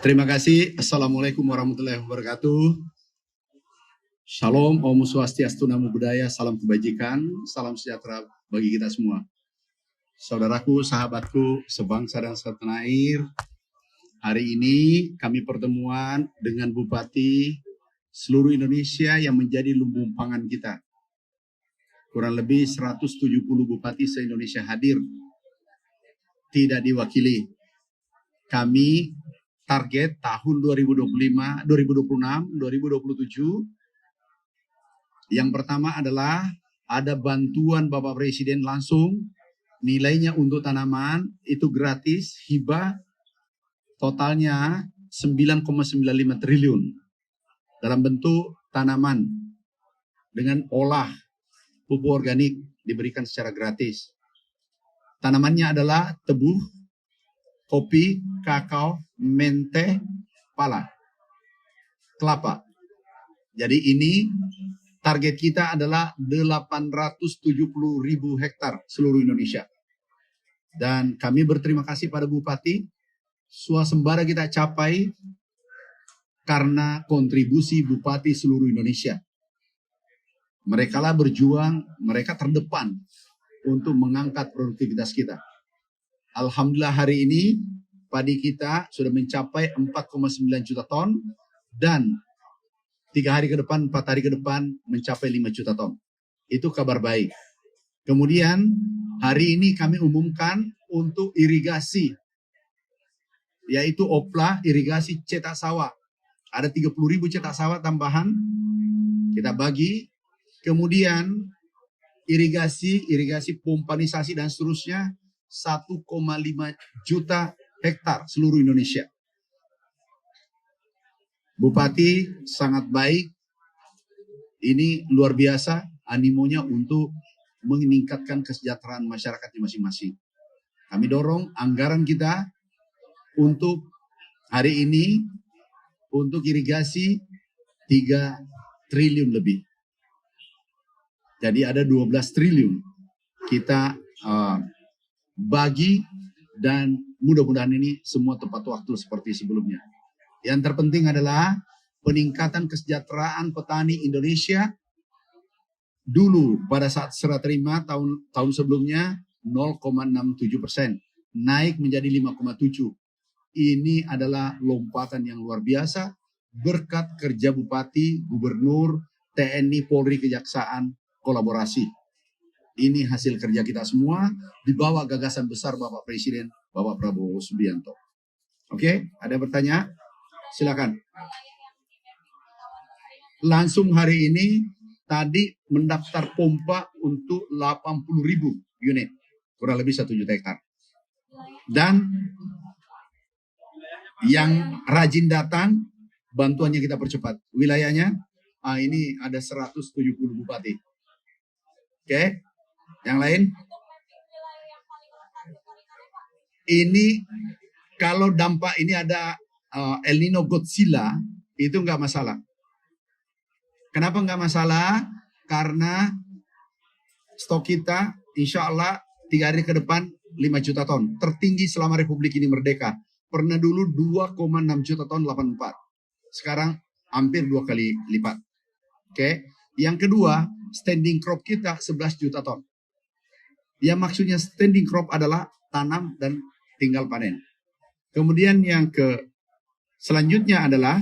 Terima kasih. Assalamualaikum warahmatullahi wabarakatuh. Shalom, Om Swastiastu, Namo Buddhaya, salam kebajikan, salam sejahtera bagi kita semua. Saudaraku, sahabatku, sebangsa dan setanah air, hari ini kami pertemuan dengan Bupati seluruh Indonesia yang menjadi lumbung pangan kita. Kurang lebih 170 bupati se-Indonesia hadir, tidak diwakili. Kami target tahun 2025, 2026, 2027. Yang pertama adalah ada bantuan Bapak Presiden langsung, nilainya untuk tanaman itu gratis, hibah, totalnya 9,95 triliun dalam bentuk tanaman dengan olah pupuk organik diberikan secara gratis. Tanamannya adalah tebu, kopi, kakao, menteh, pala, kelapa. Jadi ini target kita adalah 870.000 hektar seluruh Indonesia. Dan kami berterima kasih pada Bupati, swasembada kita capai karena kontribusi Bupati seluruh Indonesia. Mereka lah berjuang, mereka terdepan untuk mengangkat produktivitas kita. Alhamdulillah hari ini padi kita sudah mencapai 4,9 juta ton dan 3 hari ke depan, 4 hari ke depan mencapai 5 juta ton. Itu kabar baik. Kemudian hari ini kami umumkan untuk irigasi, yaitu OPLA, irigasi cetak sawah. Ada 30.000 cetak sawah tambahan, kita bagi. Kemudian irigasi pompanisasi dan seterusnya 1,5 juta hektar seluruh Indonesia. Bupati sangat baik, ini luar biasa animonya untuk meningkatkan kesejahteraan masyarakatnya masing-masing. Kami dorong anggaran kita untuk hari ini untuk irigasi 3 triliun lebih. Jadi ada 12 triliun kita bagi dan mudah-mudahan ini semua tepat waktu seperti sebelumnya. Yang terpenting adalah peningkatan kesejahteraan petani Indonesia. Dulu pada saat serah terima tahun sebelumnya 0,67%, naik menjadi 5,7%. Ini adalah lompatan yang luar biasa berkat kerja Bupati, Gubernur, TNI, Polri, Kejaksaan, kolaborasi. Ini hasil kerja kita semua di bawah gagasan besar Bapak Presiden, Bapak Prabowo Subianto. Oke, ada bertanya? Silakan. Langsung hari ini tadi mendaftar pompa untuk 80.000 unit, kurang lebih 1 juta hektar. Dan yang rajin datang, bantuannya kita percepat. Wilayahnya, ini ada 170 bupati. Oke, yang lain? Ini kalau dampak ini ada El Nino Godzilla, itu nggak masalah. Kenapa nggak masalah? Karena stok kita insya Allah 3 hari ke depan 5 juta ton. Tertinggi selama Republik ini merdeka. Pernah dulu 2,6 juta ton 84. Sekarang hampir 2 kali lipat. Oke. Yang kedua, standing crop kita 11 juta ton. Yang maksudnya standing crop adalah tanam dan tinggal panen. Kemudian yang selanjutnya adalah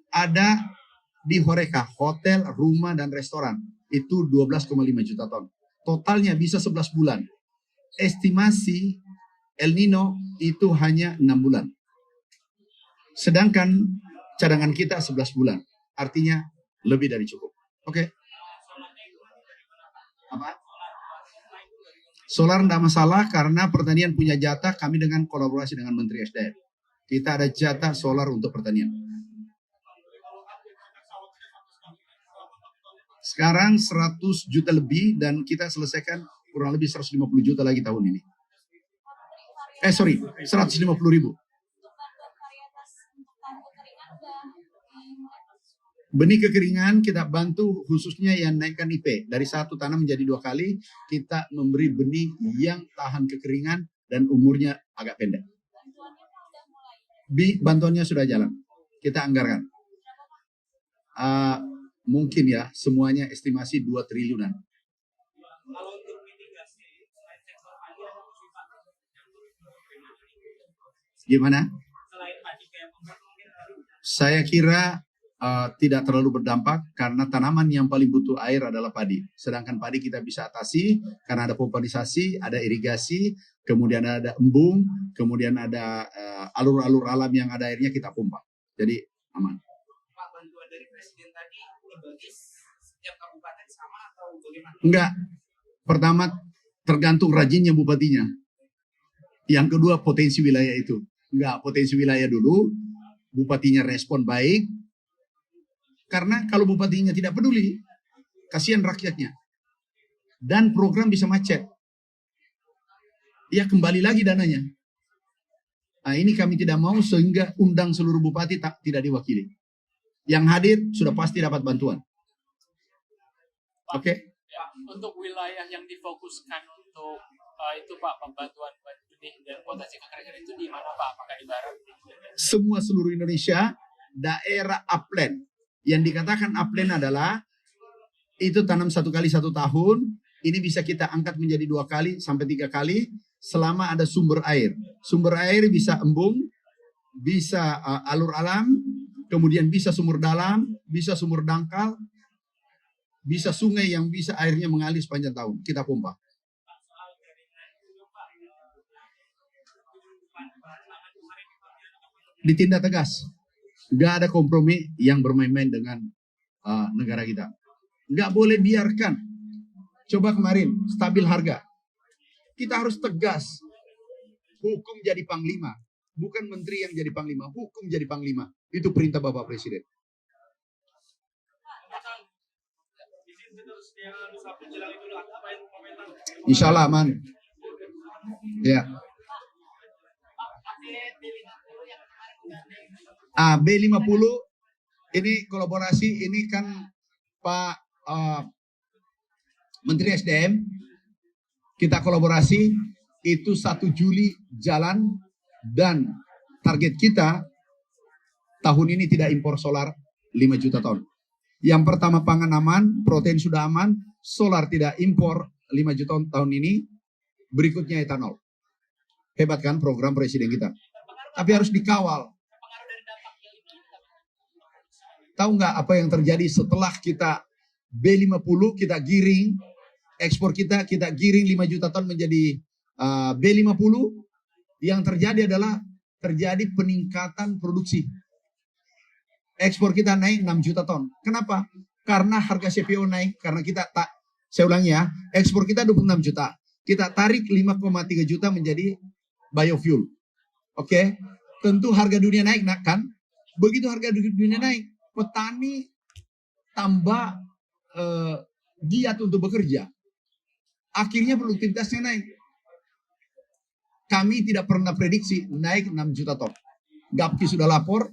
ada di Horeca, hotel, rumah, dan restoran. Itu 12,5 juta ton. Totalnya bisa 11 bulan. Estimasi El Nino itu hanya 6 bulan. Sedangkan cadangan kita 11 bulan. Artinya lebih dari cukup. Oke. Apa? Solar tidak masalah karena pertanian punya jatah, kami dengan kolaborasi dengan Menteri SDM. Kita ada jatah solar untuk pertanian. Sekarang 100 juta lebih dan kita selesaikan kurang lebih 150 juta lagi tahun ini. 150.000. Benih kekeringan kita bantu khususnya yang naikkan IP. Dari 1 tanam menjadi 2 kali, kita memberi benih yang tahan kekeringan dan umurnya agak pendek. Bantuannya sudah jalan. Kita anggarkan. Mungkin ya, semuanya estimasi 2 triliunan. Gimana? Saya kira tidak terlalu berdampak karena tanaman yang paling butuh air adalah padi. Sedangkan padi kita bisa atasi karena ada pomparisasi, ada irigasi, kemudian ada embung, kemudian ada alur-alur alam yang ada airnya kita pompa. Jadi aman. Pak, bantuan dari Presiden tadi dibagi setiap kabupaten sama atau bagaimana? Enggak. Pertama tergantung rajinnya bupatinya. Yang kedua potensi wilayah itu. Enggak, potensi wilayah dulu, bupatinya respon baik. Karena kalau bupatinya tidak peduli, kasihan rakyatnya. Dan program bisa macet. Ya kembali lagi dananya. Nah, ini kami tidak mau sehingga undang seluruh bupati tidak diwakili. Yang hadir sudah pasti dapat bantuan. Oke? Ya, untuk wilayah yang difokuskan untuk itu Pak, pembantuan benih dan potensi kekeringan itu di mana Pak? Apakah di barat? Semua seluruh Indonesia, daerah upland. Yang dikatakan upland adalah itu tanam 1 kali 1 tahun, ini bisa kita angkat menjadi 2 kali sampai 3 kali selama ada sumber air. Sumber air bisa embung, bisa alur alam, kemudian bisa sumur dalam, bisa sumur dangkal, bisa sungai yang bisa airnya mengalir sepanjang tahun. Kita pompa. Ditindak tegas. Gak ada kompromi yang bermain-main dengan negara kita. Gak boleh biarkan. Coba kemarin, stabil harga. Kita harus tegas. Hukum jadi panglima. Bukan menteri yang jadi panglima. Hukum jadi panglima. Itu perintah Bapak Presiden. Insya Allah aman. Ya. B50 ini kolaborasi, ini kan Pak Menteri SDM, kita kolaborasi, itu 1 Juli jalan, dan target kita tahun ini tidak impor solar 5 juta ton. Yang pertama pangan aman, protein sudah aman, solar tidak impor 5 juta ton tahun ini, berikutnya etanol. Hebat kan program Presiden kita. Tapi harus dikawal. Tahu nggak apa yang terjadi setelah kita B50 kita giring, ekspor kita giring 5 juta ton menjadi B50, yang terjadi adalah terjadi peningkatan produksi. Ekspor kita naik 6 juta ton. Kenapa? Karena harga CPO naik, karena kita saya ulangi ya, ekspor kita 26 juta. Kita tarik 5,3 juta menjadi biofuel. Oke? Tentu harga dunia naik kan? Begitu harga dunia naik, petani tambah giat untuk bekerja. Akhirnya produktivitasnya naik. Kami tidak pernah prediksi naik 6 juta ton. Gapki sudah lapor,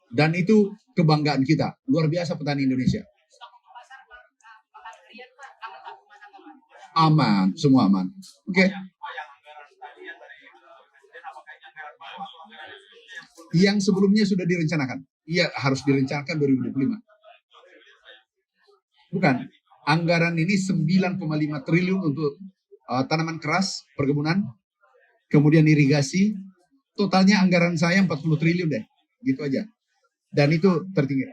dan itu kebanggaan kita. Luar biasa petani Indonesia. Aman, semua aman. Oke. Yang sebelumnya sudah direncanakan. Iya, harus direncanakan 2025. Bukan. Anggaran ini 9,5 triliun untuk tanaman keras, perkebunan, kemudian irigasi. Totalnya anggaran saya 40 triliun deh. Gitu aja. Dan itu tertinggi.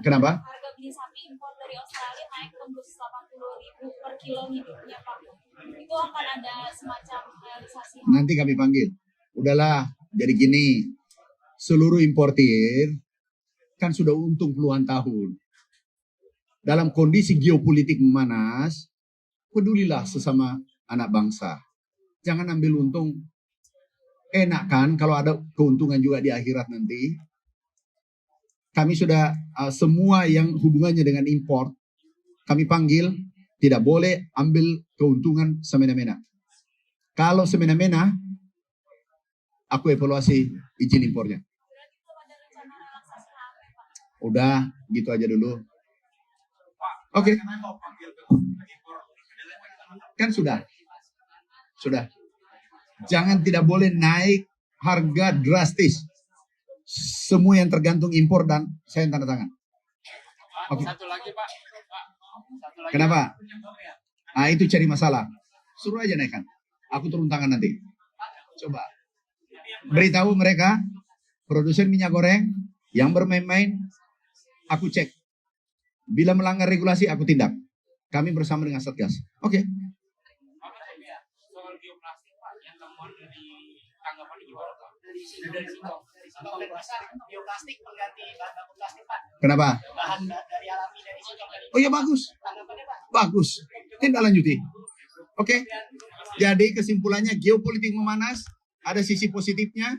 Kenapa? Harga beli sapi impor dari Australia naik tembus 80.000 per kilonya Pak. Itu akan ada semacam realisasi. Nanti kami panggil. Udahlah, jadi gini. Seluruh importir kan sudah untung puluhan tahun. Dalam kondisi geopolitik memanas, pedulilah sesama anak bangsa. Jangan ambil untung. Enak kan kalau ada keuntungan juga di akhirat nanti. Kami sudah semua yang hubungannya dengan impor, kami panggil, tidak boleh ambil keuntungan semena-mena. Kalau semena-mena, aku evaluasi izin impornya. Udah, gitu aja dulu. Oke. Kan sudah. Jangan tidak boleh naik harga drastis. Semua yang tergantung impor dan saya yang tanda tangan. Pak, Oke. satu lagi Pak. Pak, satu lagi. Kenapa? Ah, itu cari masalah. Suruh aja naikkan. Aku turun tangan nanti. Coba. Beritahu mereka, produsen minyak goreng yang bermain-main, aku cek. Bila melanggar regulasi, aku tindak. Kami bersama dengan Satgas. Oke. Soal bioplastik Pak, yang temuan di tanggapan gimana Pak? Dari Singkong. Bioplastik mengganti bahan baku plastik, Pak. Kenapa? Bahan dari alami dari Singkong tadi. Oh ya bagus. Tanggapannya, Pak. Bagus. Tindak lanjuti. Oke. Jadi kesimpulannya geopolitik memanas. Ada sisi positifnya.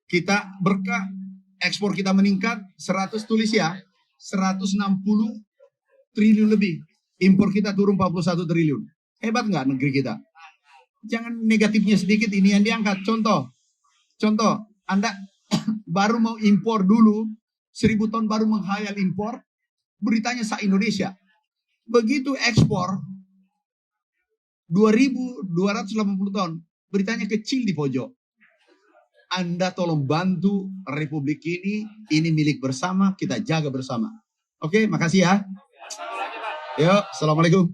Kita berkah. Ekspor kita meningkat. 100 tulis ya. 160 triliun lebih. Impor kita turun 41 triliun. Hebat nggak negeri kita? Jangan negatifnya sedikit, ini yang diangkat. Contoh, Anda baru mau impor dulu, 1000 ton baru menghayal impor, beritanya se-Indonesia. Begitu ekspor, 2.280 ton, beritanya kecil di pojok. Anda tolong bantu Republik ini milik bersama, kita jaga bersama. Oke, makasih ya. Yuk, Assalamualaikum.